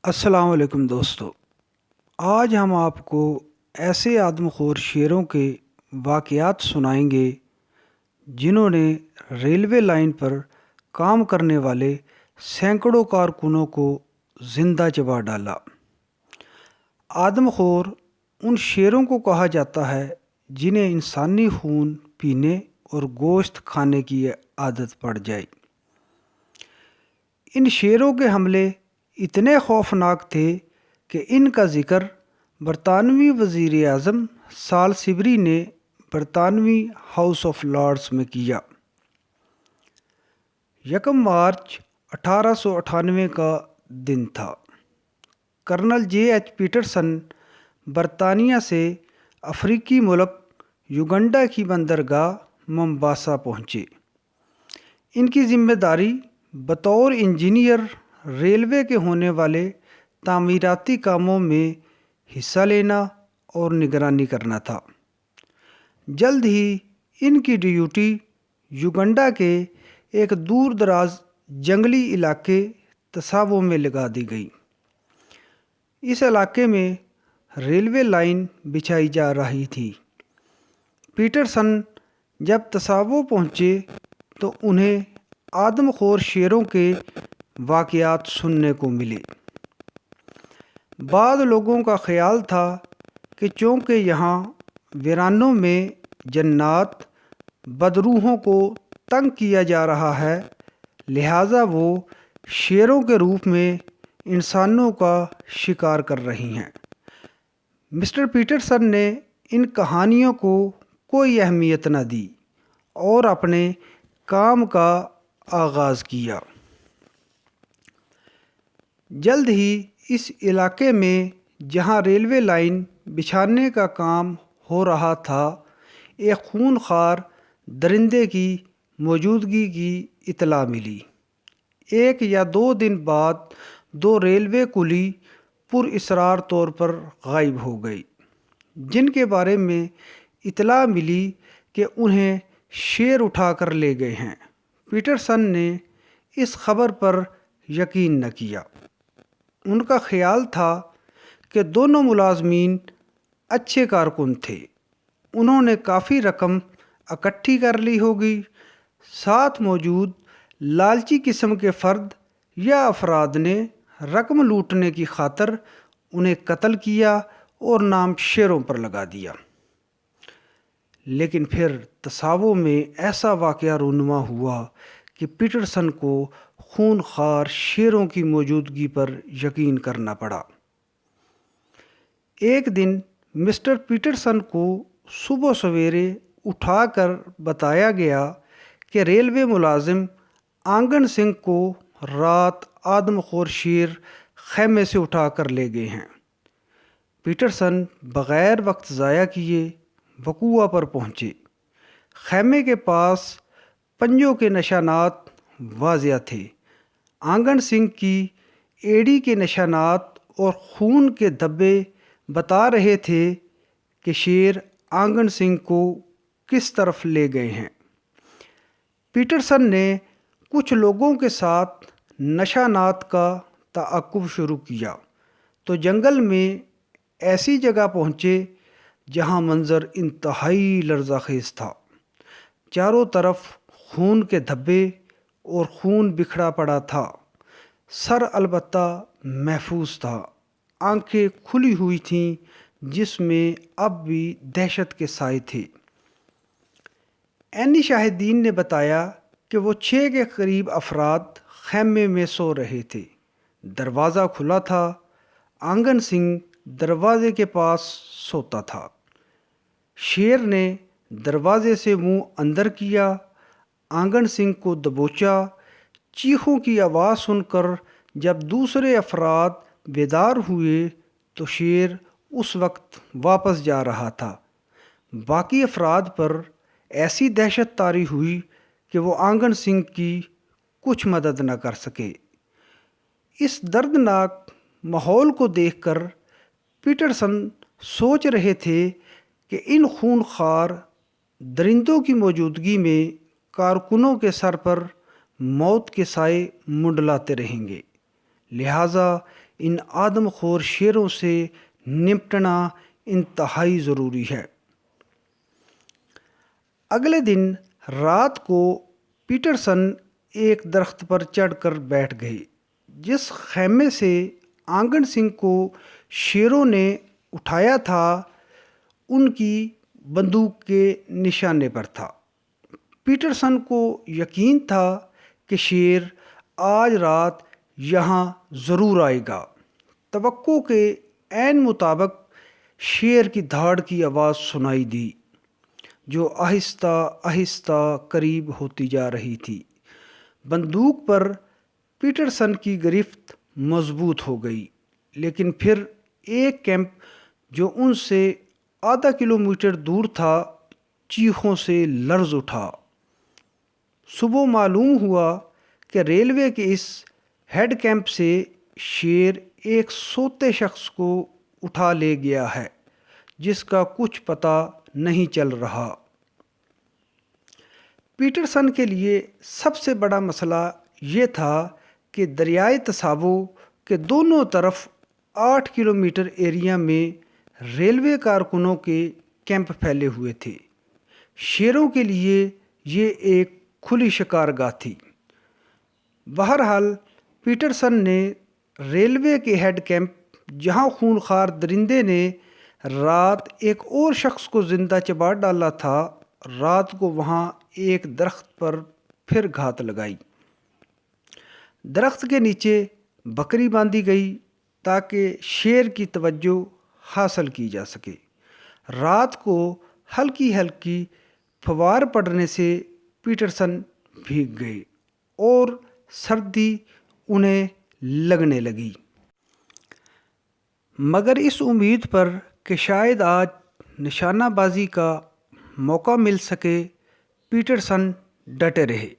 السلام علیکم دوستو، آج ہم آپ کو ایسے آدم خور شیروں کے واقعات سنائیں گے جنہوں نے ریلوے لائن پر کام کرنے والے سینکڑوں کارکنوں کو زندہ چبا ڈالا۔ آدم خور ان شیروں کو کہا جاتا ہے جنہیں انسانی خون پینے اور گوشت کھانے کی عادت پڑ جائے۔ ان شیروں کے حملے اتنے خوفناک تھے کہ ان کا ذکر برطانوی وزیر اعظم سالسبری نے برطانوی ہاؤس آف لارڈز میں کیا۔ 1 مارچ 1898 کا دن تھا۔ کرنل جے ایچ پیٹرسن برطانیہ سے افریقی ملک یوگنڈا کی بندرگاہ ممباسا پہنچے۔ ان کی ذمہ داری بطور انجینئر ریلوے کے ہونے والے تعمیراتی کاموں میں حصہ لینا اور نگرانی کرنا تھا۔ جلد ہی ان کی ڈیوٹی یوگنڈا کے ایک دور دراز جنگلی علاقے تساوو میں لگا دی گئی۔ اس علاقے میں ریلوے لائن بچھائی جا رہی تھی۔ پیٹرسن جب تساوو پہنچے تو انہیں آدم خور شیروں کے واقعات سننے کو ملے۔ بعض لوگوں کا خیال تھا کہ چونکہ یہاں ویرانوں میں جنات بدروحوں کو تنگ کیا جا رہا ہے، لہٰذا وہ شیروں کے روپ میں انسانوں کا شکار کر رہی ہیں۔ مسٹر پیٹرسن نے ان کہانیوں کو کوئی اہمیت نہ دی اور اپنے کام کا آغاز کیا۔ جلد ہی اس علاقے میں جہاں ریلوے لائن بچھانے کا کام ہو رہا تھا، ایک خونخوار درندے کی موجودگی کی اطلاع ملی۔ 1 یا 2 دن بعد 2 ریلوے کلی پر اسرار طور پر غائب ہو گئے، جن کے بارے میں اطلاع ملی کہ انہیں شیر اٹھا کر لے گئے ہیں۔ پیٹرسن نے اس خبر پر یقین نہ کیا۔ ان کا خیال تھا کہ دونوں ملازمین اچھے کارکن تھے، انہوں نے کافی رقم اکٹھی کر لی ہوگی۔ ساتھ موجود لالچی قسم کے فرد یا افراد نے رقم لوٹنے کی خاطر انہیں قتل کیا اور نام شیروں پر لگا دیا۔ لیکن پھر تساوو میں ایسا واقعہ رونما ہوا کہ پیٹرسن کو خونخوار شیروں کی موجودگی پر یقین کرنا پڑا۔ ایک دن مسٹر پیٹرسن کو صبح سویرے اٹھا کر بتایا گیا کہ ریلوے ملازم آنگن سنگھ کو رات آدم خور شیر خیمے سے اٹھا کر لے گئے ہیں۔ پیٹرسن بغیر وقت ضائع کیے وقوع پر پہنچے۔ خیمے کے پاس پنجوں کے نشانات واضح تھے۔ آنگن سنگھ کی ایڑی کے نشانات اور خون کے دھبے بتا رہے تھے کہ شیر آنگن سنگھ کو کس طرف لے گئے ہیں۔ پیٹرسن نے کچھ لوگوں کے ساتھ نشانات کا تعاقب شروع کیا تو جنگل میں ایسی جگہ پہنچے جہاں منظر انتہائی لرزہ خیز تھا۔ چاروں طرف خون کے دھبے اور خون بکھرا پڑا تھا۔ سر البتہ محفوظ تھا، آنکھیں کھلی ہوئی تھیں جس میں اب بھی دہشت کے سائے تھے۔ عینی شاہدین نے بتایا کہ وہ 6 کے قریب افراد خیمے میں سو رہے تھے۔ دروازہ کھلا تھا۔ آنگن سنگھ دروازے کے پاس سوتا تھا۔ شیر نے دروازے سے منہ اندر کیا، آنگن سنگھ کو دبوچا۔ چیخوں کی آواز سن کر جب دوسرے افراد بیدار ہوئے تو شیر اس وقت واپس جا رہا تھا۔ باقی افراد پر ایسی دہشت طاری ہوئی کہ وہ آنگن سنگھ کی کچھ مدد نہ کر سکے۔ اس دردناک ماحول کو دیکھ کر پیٹرسن سوچ رہے تھے کہ ان خونخوار درندوں کی موجودگی میں کارکنوں کے سر پر موت کے سائے منڈلاتے رہیں گے، لہٰذا ان آدم خور شیروں سے نمٹنا انتہائی ضروری ہے۔ اگلے دن رات کو پیٹرسن ایک درخت پر چڑھ کر بیٹھ گئے جس خیمے سے آنگن سنگھ کو شیروں نے اٹھایا تھا ان کی بندوق کے نشانے پر تھا۔ پیٹرسن کو یقین تھا کہ شیر آج رات یہاں ضرور آئے گا۔ توقع کے عین مطابق شیر کی دھاڑ کی آواز سنائی دی جو آہستہ آہستہ قریب ہوتی جا رہی تھی۔ بندوق پر پیٹرسن کی گرفت مضبوط ہو گئی، لیکن پھر ایک کیمپ جو ان سے آدھا کلومیٹر دور تھا چیخوں سے لرز اٹھا۔ صبح معلوم ہوا کہ ریلوے کے اس ہیڈ کیمپ سے شیر ایک سوتے شخص کو اٹھا لے گیا ہے جس کا کچھ پتہ نہیں چل رہا۔ پیٹرسن کے لیے سب سے بڑا مسئلہ یہ تھا کہ دریائے تساوو کے دونوں طرف 8 کلومیٹر ایریا میں ریلوے کارکنوں کے کیمپ پھیلے ہوئے تھے۔ شیروں کے لیے یہ ایک کھلی شکارگاہ تھی۔ بہرحال پیٹرسن نے ریلوے کے ہیڈ کیمپ جہاں خونخوار درندے نے رات ایک اور شخص کو زندہ چبا ڈالا تھا، رات کو وہاں ایک درخت پر پھر گھات لگائی۔ درخت کے نیچے بکری باندھی گئی تاکہ شیر کی توجہ حاصل کی جا سکے۔ رات کو ہلکی ہلکی فوار پڑنے سے پیٹرسن بھیگ گئے اور سردی انہیں لگنے لگی۔ مگر اس امید پر کہ شاید آج نشانہ بازی کا موقع مل سکے پیٹرسن ڈٹے رہے،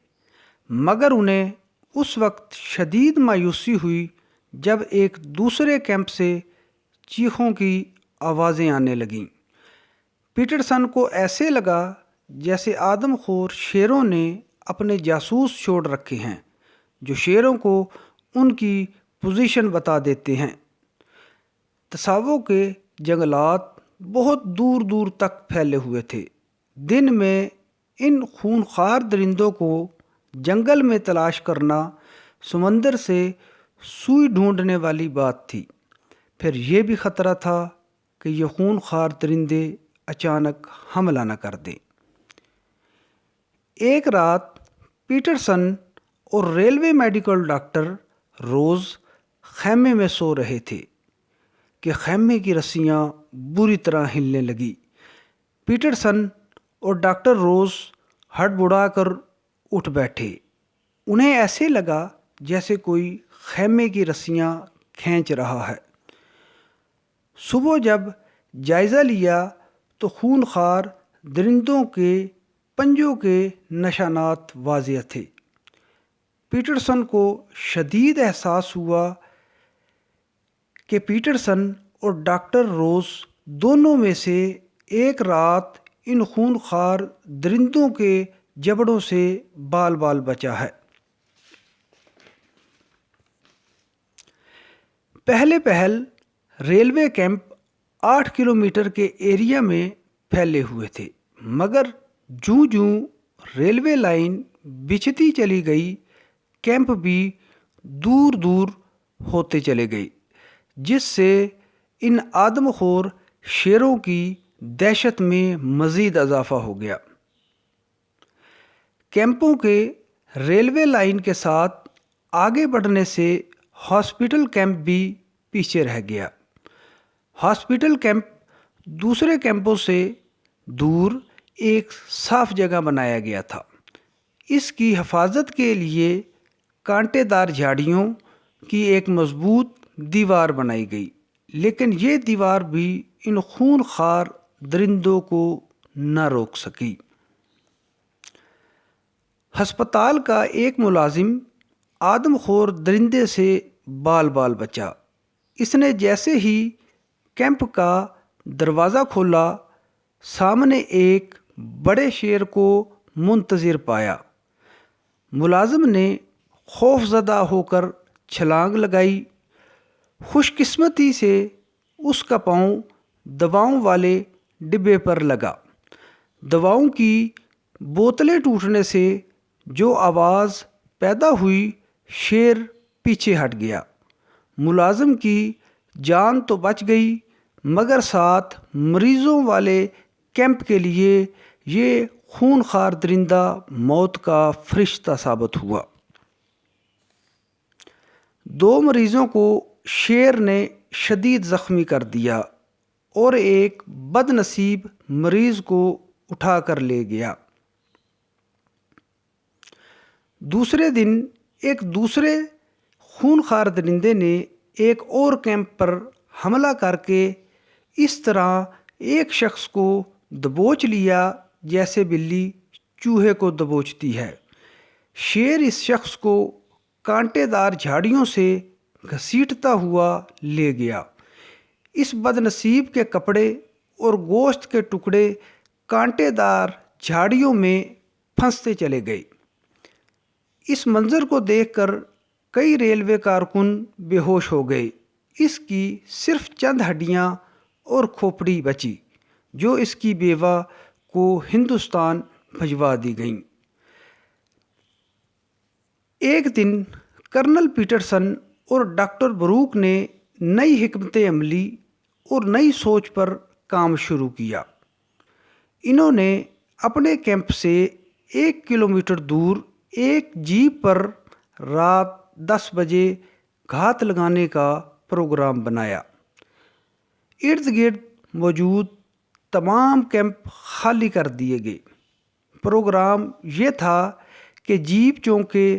مگر انہیں اس وقت شدید مایوسی ہوئی جب ایک دوسرے کیمپ سے چیخوں کی آوازیں آنے لگیں۔ پیٹرسن کو ایسے لگا جیسے آدم خور شیروں نے اپنے جاسوس چھوڑ رکھے ہیں جو شیروں کو ان کی پوزیشن بتا دیتے ہیں۔ تساوو کے جنگلات بہت دور دور تک پھیلے ہوئے تھے۔ دن میں ان خونخوار درندوں کو جنگل میں تلاش کرنا سمندر سے سوئی ڈھونڈنے والی بات تھی، پھر یہ بھی خطرہ تھا کہ یہ خونخوار درندے اچانک حملہ نہ کر دیں۔ ایک رات پیٹرسن اور ریلوے میڈیکل ڈاکٹر روز خیمے میں سو رہے تھے کہ خیمے کی رسیاں بری طرح ہلنے لگی۔ پیٹرسن اور ڈاکٹر روز ہڑبڑا کر اٹھ بیٹھے۔ انہیں ایسے لگا جیسے کوئی خیمے کی رسیاں کھینچ رہا ہے۔ صبح جب جائزہ لیا تو خونخوار درندوں کے پنجوں کے نشانات واضح تھے۔ پیٹرسن کو شدید احساس ہوا کہ پیٹرسن اور ڈاکٹر روز دونوں میں سے ایک رات ان خونخوار درندوں کے جبڑوں سے بال بال بچا ہے۔ پہلے پہل ریلوے کیمپ 8 کلومیٹر کے ایریا میں پھیلے ہوئے تھے، مگر جوں جوں ریلوے لائن بچھتی چلی گئی کیمپ بھی دور دور ہوتے چلے گئے، جس سے ان آدم خور شیروں کی دہشت میں مزید اضافہ ہو گیا۔ کیمپوں کے ریلوے لائن کے ساتھ آگے بڑھنے سے ہاسپٹل کیمپ بھی پیچھے رہ گیا۔ ہاسپٹل کیمپ دوسرے کیمپوں سے دور ایک صاف جگہ بنایا گیا تھا۔ اس کی حفاظت کے لیے کانٹے دار جھاڑیوں کی ایک مضبوط دیوار بنائی گئی، لیکن یہ دیوار بھی ان خونخوار درندوں کو نہ روک سکی۔ ہسپتال کا ایک ملازم آدم خور درندے سے بال بال بچا۔ اس نے جیسے ہی کیمپ کا دروازہ کھولا، سامنے ایک بڑے شیر کو منتظر پایا۔ ملازم نے خوف زدہ ہو کر چھلانگ لگائی۔ خوش قسمتی سے اس کا پاؤں دواؤں والے ڈبے پر لگا۔ دواؤں کی بوتلیں ٹوٹنے سے جو آواز پیدا ہوئی، شیر پیچھے ہٹ گیا۔ ملازم کی جان تو بچ گئی، مگر ساتھ مریضوں والے کیمپ کے لیے یہ خونخوار درندہ موت کا فرشتہ ثابت ہوا۔ 2 مریضوں کو شیر نے شدید زخمی کر دیا اور ایک بد نصیب مریض کو اٹھا کر لے گیا۔ دوسرے دن ایک دوسرے خونخوار درندے نے ایک اور کیمپ پر حملہ کر کے اس طرح ایک شخص کو دبوچ لیا جیسے بلی چوہے کو دبوچتی ہے۔ شیر اس شخص کو کانٹے دار جھاڑیوں سے گھسیٹتا ہوا لے گیا۔ اس بد نصیب کے کپڑے اور گوشت کے ٹکڑے کانٹے دار جھاڑیوں میں پھنستے چلے گئے۔ اس منظر کو دیکھ کر کئی ریلوے کارکن بے ہوش ہو گئے۔ اس کی صرف چند ہڈیاں اور کھوپڑی بچی، جو اس کی بیوہ کو ہندوستان بھجوا دی گئیں۔ ایک دن کرنل پیٹرسن اور ڈاکٹر بروک نے نئی حکمت عملی اور نئی سوچ پر کام شروع کیا۔ انہوں نے اپنے کیمپ سے 1 کلومیٹر دور ایک جیپ پر رات 10 بجے گھات لگانے کا پروگرام بنایا۔ ارد گرد موجود تمام کیمپ خالی کر دیے گئے۔ پروگرام یہ تھا کہ جیپ چونکہ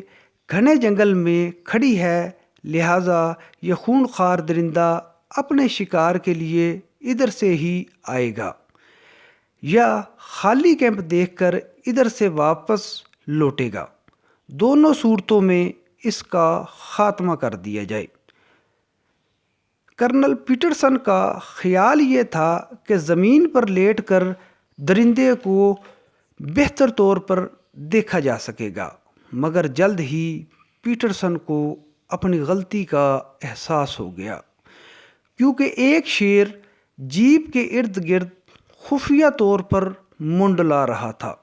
گھنے جنگل میں کھڑی ہے، لہٰذا یہ خونخوار درندہ اپنے شکار کے لیے ادھر سے ہی آئے گا، یا خالی کیمپ دیکھ کر ادھر سے واپس لوٹے گا۔ دونوں صورتوں میں اس کا خاتمہ کر دیا جائے۔ کرنل پیٹرسن کا خیال یہ تھا کہ زمین پر لیٹ کر درندے کو بہتر طور پر دیکھا جا سکے گا، مگر جلد ہی پیٹرسن کو اپنی غلطی کا احساس ہو گیا، کیونکہ ایک شیر جیپ کے ارد گرد خفیہ طور پر منڈلا رہا تھا۔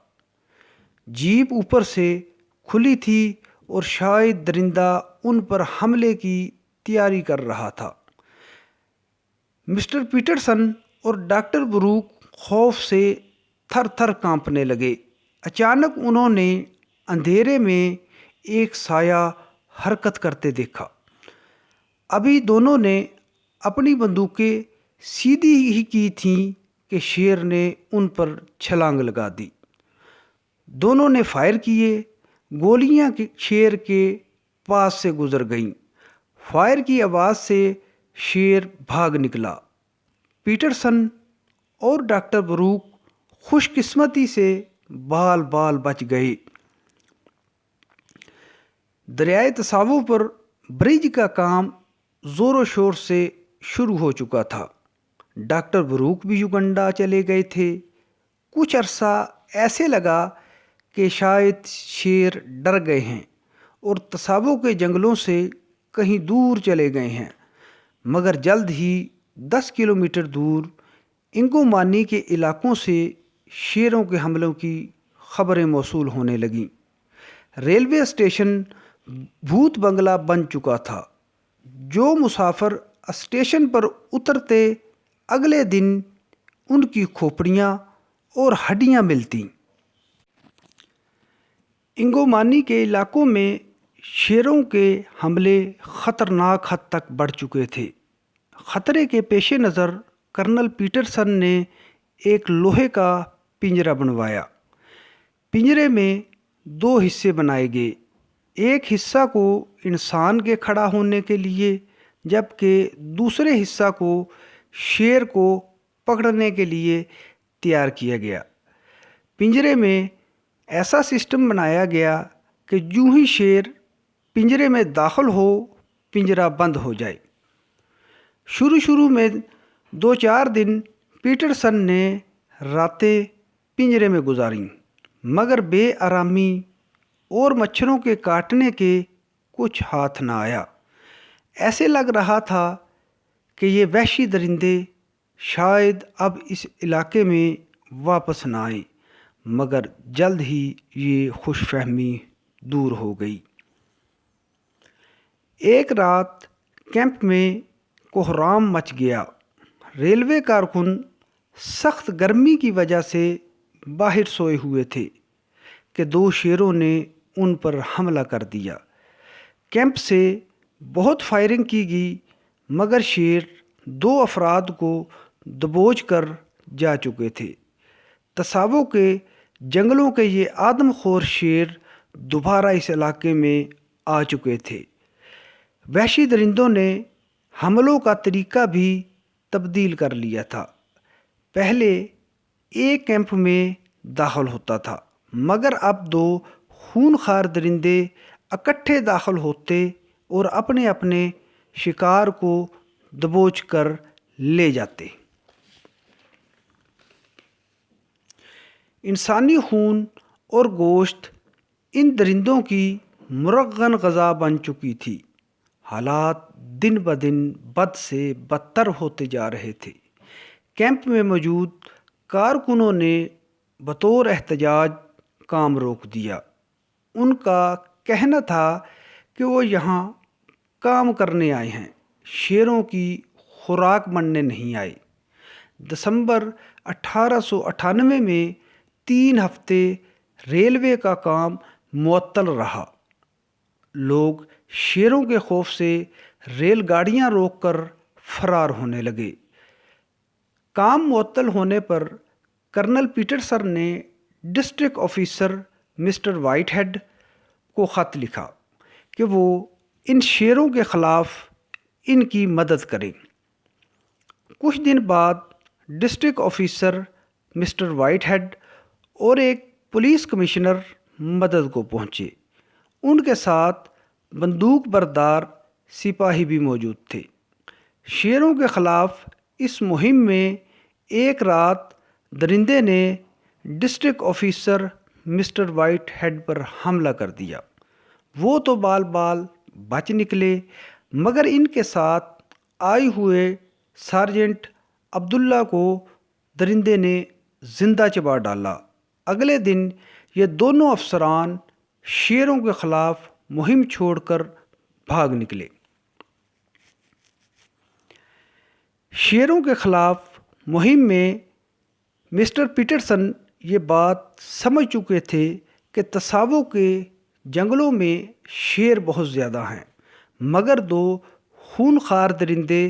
جیپ اوپر سے کھلی تھی اور شاید درندہ ان پر حملے کی تیاری کر رہا تھا۔ مسٹر پیٹرسن اور ڈاکٹر بروک خوف سے تھر تھر کانپنے لگے۔ اچانک انہوں نے اندھیرے میں ایک سایہ حرکت کرتے دیکھا۔ ابھی دونوں نے اپنی بندوقیں سیدھی ہی کی تھیں کہ شیر نے ان پر چھلانگ لگا دی۔ دونوں نے فائر کیے۔ گولیاں شیر کے پاس سے گزر گئیں۔ فائر کی آواز سے شیر بھاگ نکلا۔ پیٹرسن اور ڈاکٹر بروک خوش قسمتی سے بال بال بچ گئے۔ دریائے تصاوو پر برج کا کام زور و شور سے شروع ہو چکا تھا۔ ڈاکٹر بروک بھی یوگنڈا چلے گئے تھے۔ کچھ عرصہ ایسے لگا کہ شاید شیر ڈر گئے ہیں اور تصاوو کے جنگلوں سے کہیں دور چلے گئے ہیں، مگر جلد ہی 10 کلومیٹر دور انگومانی کے علاقوں سے شیروں کے حملوں کی خبریں موصول ہونے لگیں۔ ریلوے اسٹیشن بھوت بنگلہ بن چکا تھا۔ جو مسافر اسٹیشن پر اترتے اگلے دن ان کی کھوپڑیاں اور ہڈیاں ملتیں۔ انگومانی کے علاقوں میں شیروں کے حملے خطرناک حد تک بڑھ چکے تھے۔ خطرے کے پیش نظر کرنل پیٹرسن نے ایک لوہے کا پنجرہ بنوایا۔ پنجرے میں 2 حصے بنائے گئے، ایک حصہ کو انسان کے کھڑا ہونے کے لیے، جبکہ دوسرے حصہ کو شیر کو پکڑنے کے لیے تیار کیا گیا۔ پنجرے میں ایسا سسٹم بنایا گیا کہ جو ہی شیر پنجرے میں داخل ہو، پنجرہ بند ہو جائے۔ شروع میں 2-4 دن پیٹرسن نے راتیں پنجرے میں گزاریں، مگر بے آرامی اور مچھروں کے کاٹنے کے کچھ ہاتھ نہ آیا۔ ایسے لگ رہا تھا کہ یہ وحشی درندے شاید اب اس علاقے میں واپس نہ آئیں، مگر جلد ہی یہ خوش فہمی دور ہو گئی۔ ایک رات کیمپ میں کوہرام مچ گیا۔ ریلوے کارکن سخت گرمی کی وجہ سے باہر سوئے ہوئے تھے کہ دو شیروں نے ان پر حملہ کر دیا۔ کیمپ سے بہت فائرنگ کی گئی، مگر شیر دو افراد کو دبوچ کر جا چکے تھے۔ تصاوو کے جنگلوں کے یہ آدم خور شیر دوبارہ اس علاقے میں آ چکے تھے۔ وحشی درندوں نے حملوں کا طریقہ بھی تبدیل کر لیا تھا۔ پہلے ایک کیمپ میں داخل ہوتا تھا، مگر اب دو خونخوار درندے اکٹھے داخل ہوتے اور اپنے اپنے شکار کو دبوچ کر لے جاتے۔ انسانی خون اور گوشت ان درندوں کی مرغن غذا بن چکی تھی۔ حالات دن بدن بد سے بدتر ہوتے جا رہے تھے۔ کیمپ میں موجود کارکنوں نے بطور احتجاج کام روک دیا۔ ان کا کہنا تھا کہ وہ یہاں کام کرنے آئے ہیں، شیروں کی خوراک بننے نہیں آئے۔ دسمبر 1898 میں 3 ہفتے ریلوے کا کام معطل رہا۔ لوگ شیروں کے خوف سے ریل گاڑیاں روک کر فرار ہونے لگے۔ کام معطل ہونے پر کرنل پیٹرسن نے district officer mister Whitehead کو خط لکھا کہ وہ ان شیروں کے خلاف ان کی مدد کریں۔ کچھ دن بعد district officer mister Whitehead اور ایک پولیس کمشنر مدد کو پہنچے۔ ان کے ساتھ بندوق بردار سپاہی بھی موجود تھے۔ شیروں کے خلاف اس مہم میں ایک رات درندے نے district officer mister Whitehead پر حملہ کر دیا۔ وہ تو بال بال بچ نکلے، مگر ان کے ساتھ آئے ہوئے سارجنٹ عبداللہ کو درندے نے زندہ چبا ڈالا۔ اگلے دن یہ دونوں افسران شیروں کے خلاف مہم چھوڑ کر بھاگ نکلے۔ شیروں کے خلاف مہم میں مسٹر پیٹرسن یہ بات سمجھ چکے تھے کہ تصاوو کے جنگلوں میں شیر بہت زیادہ ہیں، مگر دو خونخوار درندے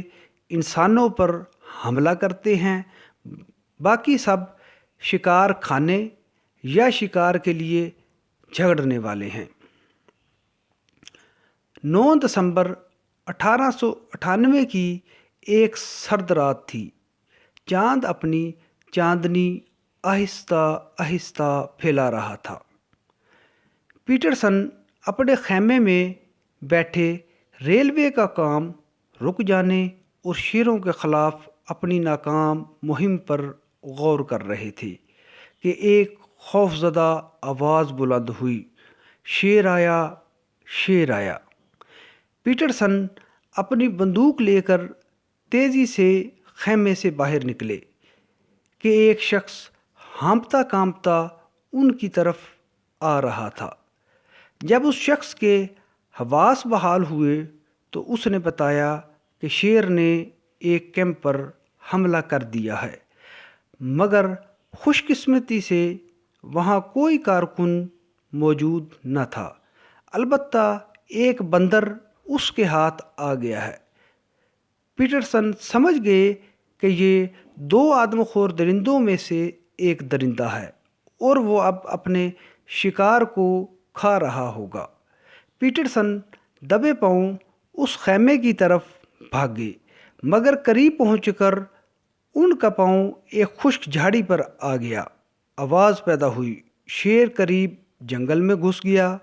انسانوں پر حملہ کرتے ہیں، باقی سب شکار کھانے یا شکار کے لیے جھگڑنے والے ہیں۔ 9 دسمبر 1898 کی ایک سرد رات تھی۔ چاند اپنی چاندنی آہستہ آہستہ پھیلا رہا تھا۔ پیٹرسن اپنے خیمے میں بیٹھے ریلوے کا کام رک جانے اور شیروں کے خلاف اپنی ناکام مہم پر غور کر رہے تھے کہ ایک خوفزدہ آواز بلند ہوئی، شیر آیا، شیر آیا۔ پیٹرسن اپنی بندوق لے کر تیزی سے خیمے سے باہر نکلے کہ ایک شخص ہانپتا کانپتا ان کی طرف آ رہا تھا۔ جب اس شخص کے حواس بحال ہوئے تو اس نے بتایا کہ شیر نے ایک کیمپ پر حملہ کر دیا ہے، مگر خوش قسمتی سے وہاں کوئی کارکن موجود نہ تھا، البتہ ایک بندر اس کے ہاتھ آ گیا ہے۔ پیٹرسن سمجھ گئے کہ یہ 2 آدم خور درندوں میں سے ایک درندہ ہے اور وہ اب اپنے شکار کو کھا رہا ہوگا۔ پیٹرسن دبے پاؤں اس خیمے کی طرف بھاگے، مگر قریب پہنچ کر ان کا پاؤں ایک خشک جھاڑی پر آ گیا۔ آواز پیدا ہوئی، شیر قریب جنگل میں گھس گیا۔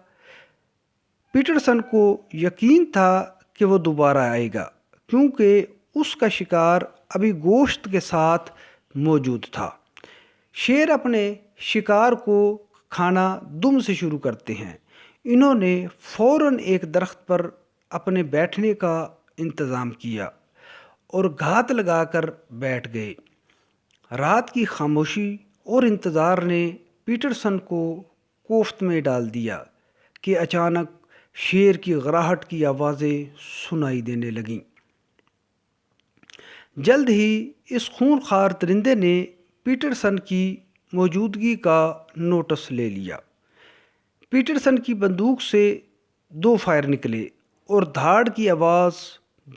پیٹرسن کو یقین تھا کہ وہ دوبارہ آئے گا، کیونکہ اس کا شکار ابھی گوشت کے ساتھ موجود تھا۔ شیر اپنے شکار کو کھانا دم سے شروع کرتے ہیں۔ انہوں نے فوراً ایک درخت پر اپنے بیٹھنے کا انتظام کیا اور گھات لگا کر بیٹھ گئے۔ رات کی خاموشی اور انتظار نے پیٹرسن کو کوفت میں ڈال دیا کہ اچانک شیر کی غراہٹ کی آوازیں سنائی دینے لگیں۔ جلد ہی اس خونخوار درندے نے پیٹرسن کی موجودگی کا نوٹس لے لیا۔ پیٹرسن کی بندوق سے 2 فائر نکلے اور دھاڑ کی آواز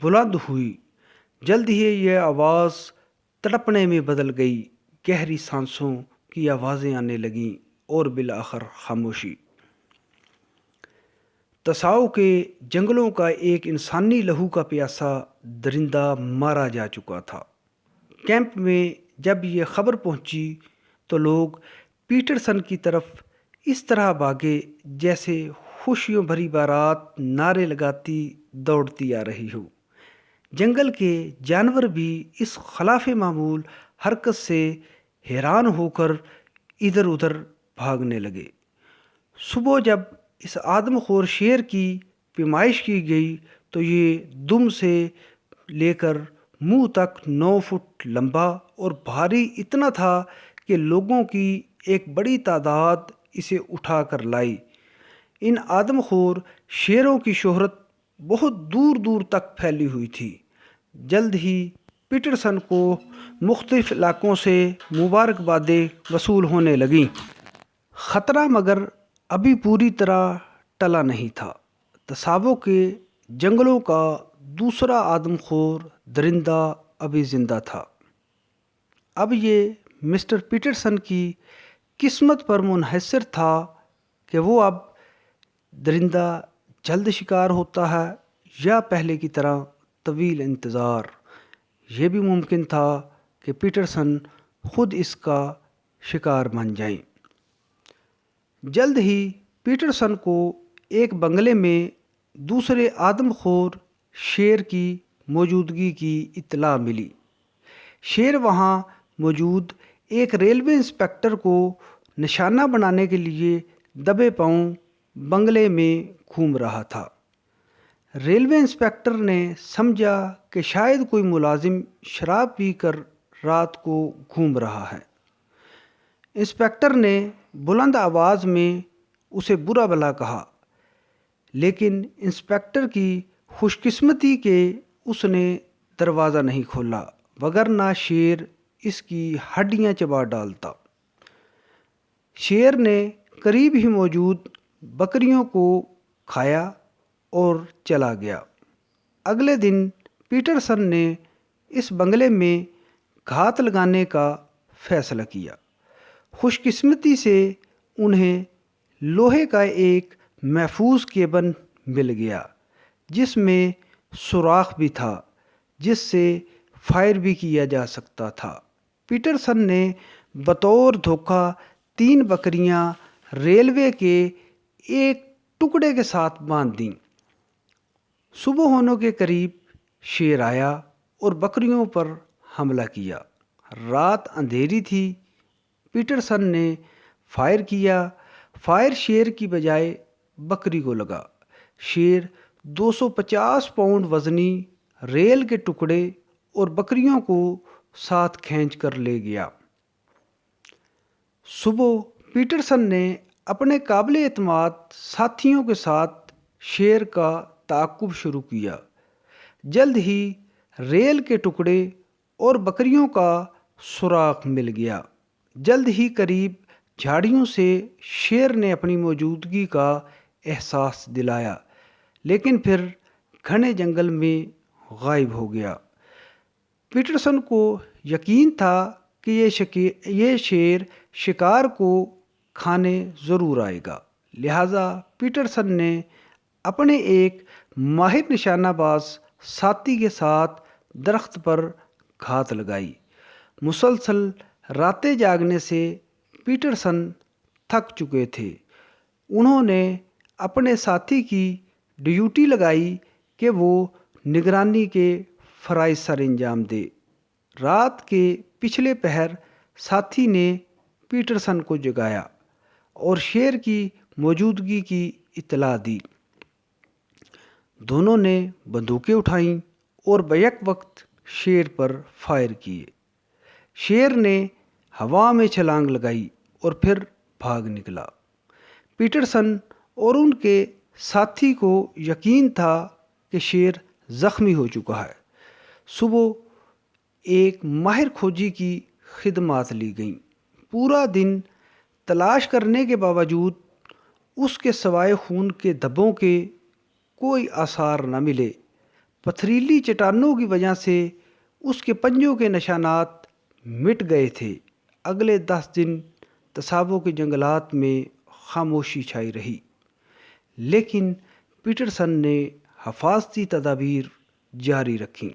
بلند ہوئی۔ جلد ہی یہ آواز تڑپنے میں بدل گئی، گہری سانسوں کی آوازیں آنے لگیں اور بالآخر خاموشی۔ تساؤ کے جنگلوں کا ایک انسانی لہو کا پیاسا درندہ مارا جا چکا تھا۔ کیمپ میں جب یہ خبر پہنچی تو لوگ پیٹرسن کی طرف اس طرح بھاگے جیسے خوشیوں بھری بارات نعرے لگاتی دوڑتی آ رہی ہو۔ جنگل کے جانور بھی اس خلاف معمول حرکت سے حیران ہو کر ادھر ادھر بھاگنے لگے۔ صبح جب اس آدم خور شیر کی پیمائش کی گئی تو یہ دم سے لے کر منہ تک 9 فٹ لمبا اور بھاری اتنا تھا کہ لوگوں کی ایک بڑی تعداد اسے اٹھا کر لائی۔ ان آدم خور شیروں کی شہرت بہت دور دور تک پھیلی ہوئی تھی۔ جلد ہی پیٹرسن کو مختلف علاقوں سے مبارکبادیں وصول ہونے لگیں۔ خطرہ مگر ابھی پوری طرح ٹلا نہیں تھا۔ تساو کے جنگلوں کا دوسرا آدم خور درندہ ابھی زندہ تھا۔ اب یہ مسٹر پیٹرسن کی قسمت پر منحصر تھا کہ وہ اب درندہ جلد شکار ہوتا ہے یا پہلے کی طرح طویل انتظار۔ یہ بھی ممکن تھا کہ پیٹرسن خود اس کا شکار بن جائیں۔ جلد ہی پیٹرسن کو ایک بنگلے میں دوسرے آدم خور شیر کی موجودگی کی اطلاع ملی۔ شیر وہاں موجود ایک ریلوے انسپکٹر کو نشانہ بنانے کے لیے دبے پاؤں بنگلے میں گھوم رہا تھا۔ ریلوے انسپکٹر نے سمجھا کہ شاید کوئی ملازم شراب پی کر رات کو گھوم رہا ہے۔ انسپکٹر نے بلند آواز میں اسے برا بھلا کہا، لیکن انسپکٹر کی خوش قسمتی کہ اس نے دروازہ نہیں کھولا، وگرنہ شیر اس کی ہڈیاں چبا ڈالتا۔ شیر نے قریب ہی موجود بکریوں کو کھایا اور چلا گیا۔ اگلے دن پیٹرسن نے اس بنگلے میں گھات لگانے کا فیصلہ کیا۔ خوش قسمتی سے انہیں لوہے کا ایک محفوظ کیبن مل گیا جس میں سوراخ بھی تھا، جس سے فائر بھی کیا جا سکتا تھا۔ پیٹرسن نے بطور دھوکہ 3 بکریاں ریلوے کے ایک ٹکڑے کے ساتھ باندھ دیں۔ صبح ہونے کے قریب شیر آیا اور بکریوں پر حملہ کیا۔ رات اندھیری تھی۔ پیٹرسن نے فائر کیا۔ فائر شیر کی بجائے بکری کو لگا۔ شیر 250 پاؤنڈ وزنی ریل کے ٹکڑے اور بکریوں کو ساتھ کھینچ کر لے گیا۔ صبح پیٹرسن نے اپنے قابل اعتماد ساتھیوں کے ساتھ شیر کا تعاقب شروع کیا۔ جلد ہی ریل کے ٹکڑے اور بکریوں کا سراغ مل گیا۔ جلد ہی قریب جھاڑیوں سے شیر نے اپنی موجودگی کا احساس دلایا، لیکن پھر گھنے جنگل میں غائب ہو گیا۔ پیٹرسن کو یقین تھا کہ یہ شیر شکار کو کھانے ضرور آئے گا، لہٰذا پیٹرسن نے اپنے ایک ماہر نشانہ باز ساتھی کے ساتھ درخت پر گھات لگائی۔ مسلسل راتیں جاگنے سے پیٹرسن تھک چکے تھے۔ انہوں نے اپنے ساتھی کی ڈیوٹی لگائی کہ وہ نگرانی کے فرائض سر انجام دے۔ رات کے پچھلے پہر ساتھی نے پیٹرسن کو جگایا اور شیر کی موجودگی کی اطلاع دی۔ دونوں نے بندوقیں اٹھائیں اور بیک وقت شیر پر فائر کیے۔ شیر نے ہوا میں چھلانگ لگائی اور پھر بھاگ نکلا۔ پیٹرسن اور ان کے ساتھی کو یقین تھا کہ شیر زخمی ہو چکا ہے۔ صبح ایک ماہر کھوجی کی خدمات لی گئیں۔ پورا دن تلاش کرنے کے باوجود اس کے سوائے خون کے دھبوں کے کوئی آثار نہ ملے۔ پتھریلی چٹانوں کی وجہ سے اس کے پنجوں کے نشانات مٹ گئے تھے۔ اگلے 10 دن تصاوو کے جنگلات میں خاموشی چھائی رہی، لیکن پیٹرسن نے حفاظتی تدابیر جاری رکھیں۔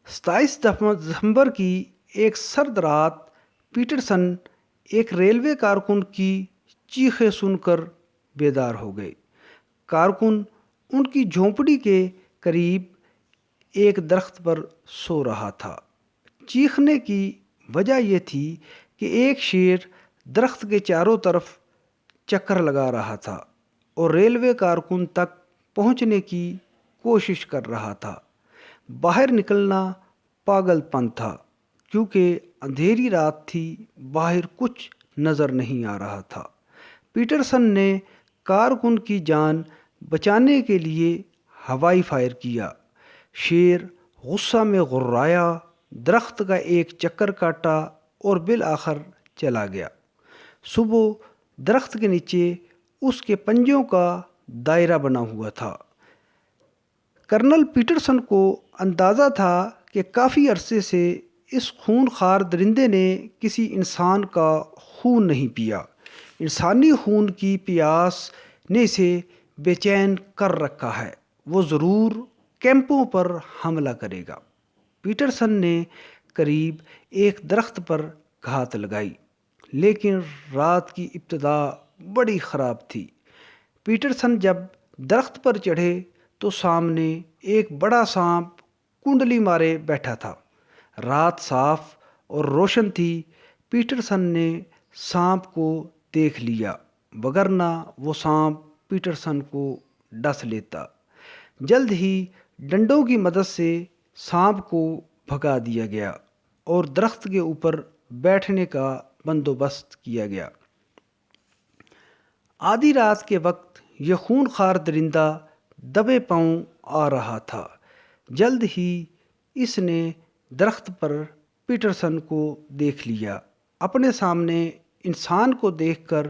27 دسمبر کی ایک سرد رات پیٹرسن ایک ریلوے کارکن کی چیخیں سن کر بیدار ہو گئے۔ کارکن ان کی جھونپڑی کے قریب ایک درخت پر سو رہا تھا۔ چیخنے کی وجہ یہ تھی کہ ایک شیر درخت کے چاروں طرف چکر لگا رہا تھا اور ریلوے کارکن تک پہنچنے کی کوشش کر رہا تھا۔ باہر نکلنا پاگل پن تھا، کیونکہ اندھیری رات تھی، باہر کچھ نظر نہیں آ رہا تھا۔ پیٹرسن نے کارکن کی جان بچانے کے لیے ہوائی فائر کیا۔ شیر غصہ میں غرایا، درخت کا ایک چکر کاٹا اور بالآخر چلا گیا۔ صبح درخت کے نیچے اس کے پنجوں کا دائرہ بنا ہوا تھا۔ کرنل پیٹرسن کو اندازہ تھا کہ کافی عرصے سے اس خون خوار درندے نے کسی انسان کا خون نہیں پیا۔ انسانی خون کی پیاس نے اسے بے چین کر رکھا ہے، وہ ضرور کیمپوں پر حملہ کرے گا۔ پیٹرسن نے قریب ایک درخت پر گھات لگائی، لیکن رات کی ابتدا بڑی خراب تھی۔ پیٹرسن جب درخت پر چڑھے تو سامنے ایک بڑا سانپ کنڈلی مارے بیٹھا تھا۔ رات صاف اور روشن تھی۔ پیٹرسن نے سانپ کو دیکھ لیا، وگرنہ وہ سانپ پیٹرسن کو ڈس لیتا۔ جلد ہی ڈنڈوں کی مدد سے سانپ کو بھگا دیا گیا اور درخت کے اوپر بیٹھنے کا بندوبست کیا گیا۔ آدھی رات کے وقت یہ خونخوار درندہ دبے پاؤں آ رہا تھا۔ جلد ہی اس نے درخت پر پیٹرسن کو دیکھ لیا۔ اپنے سامنے انسان کو دیکھ کر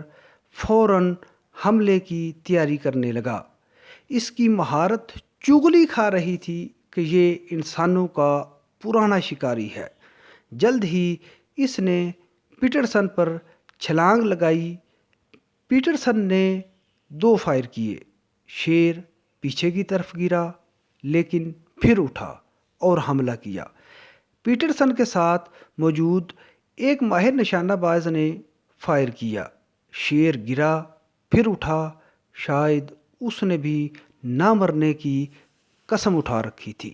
فوراً حملے کی تیاری کرنے لگا۔ اس کی مہارت چغلی کھا رہی تھی کہ یہ انسانوں کا پرانا شکاری ہے۔ جلد ہی اس نے پیٹرسن پر چھلانگ لگائی۔ پیٹرسن نے 2 فائر کیے۔ شیر پیچھے کی طرف گرا، لیکن پھر اٹھا اور حملہ کیا۔ پیٹرسن کے ساتھ موجود ایک ماہر نشانہ باز نے فائر کیا۔ شیر گرا، پھر اٹھا۔ شاید اس نے بھی نہ مرنے کی قسم اٹھا رکھی تھی۔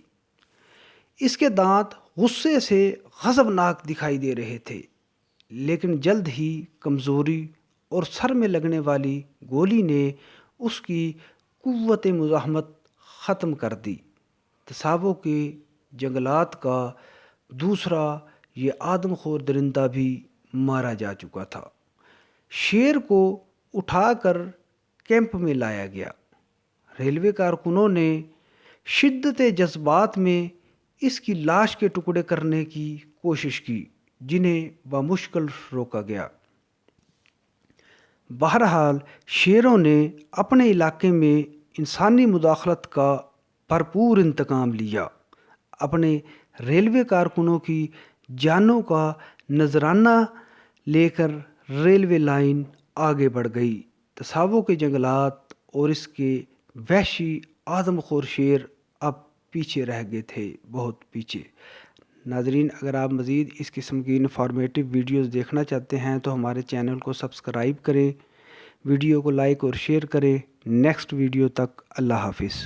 اس کے دانت غصے سے غضبناک دکھائی دے رہے تھے، لیکن جلد ہی کمزوری اور سر میں لگنے والی گولی نے اس کی قوت مزاحمت ختم کر دی۔ تصاوو کے جنگلات کا دوسرا یہ آدم خور درندہ بھی مارا جا چکا تھا۔ شیر کو اٹھا کر کیمپ میں لایا گیا۔ ریلوے کارکنوں نے شدت جذبات میں اس کی لاش کے ٹکڑے کرنے کی کوشش کی، جنہیں بمشکل روکا گیا۔ بہرحال شیروں نے اپنے علاقے میں انسانی مداخلت کا بھرپور انتقام لیا۔ اپنے ریلوے کارکنوں کی جانوں کا نذرانہ لے کر ریلوے لائن آگے بڑھ گئی۔ تصاوو کے جنگلات اور اس کے وحشی آدم خور شیر اب پیچھے رہ گئے تھے، بہت پیچھے۔ ناظرین، اگر آپ مزید اس قسم کی انفارمیٹیو ویڈیوز دیکھنا چاہتے ہیں تو ہمارے چینل کو سبسکرائب کریں، ویڈیو کو لائک اور شیئر کریں۔ نیکسٹ ویڈیو تک اللہ حافظ۔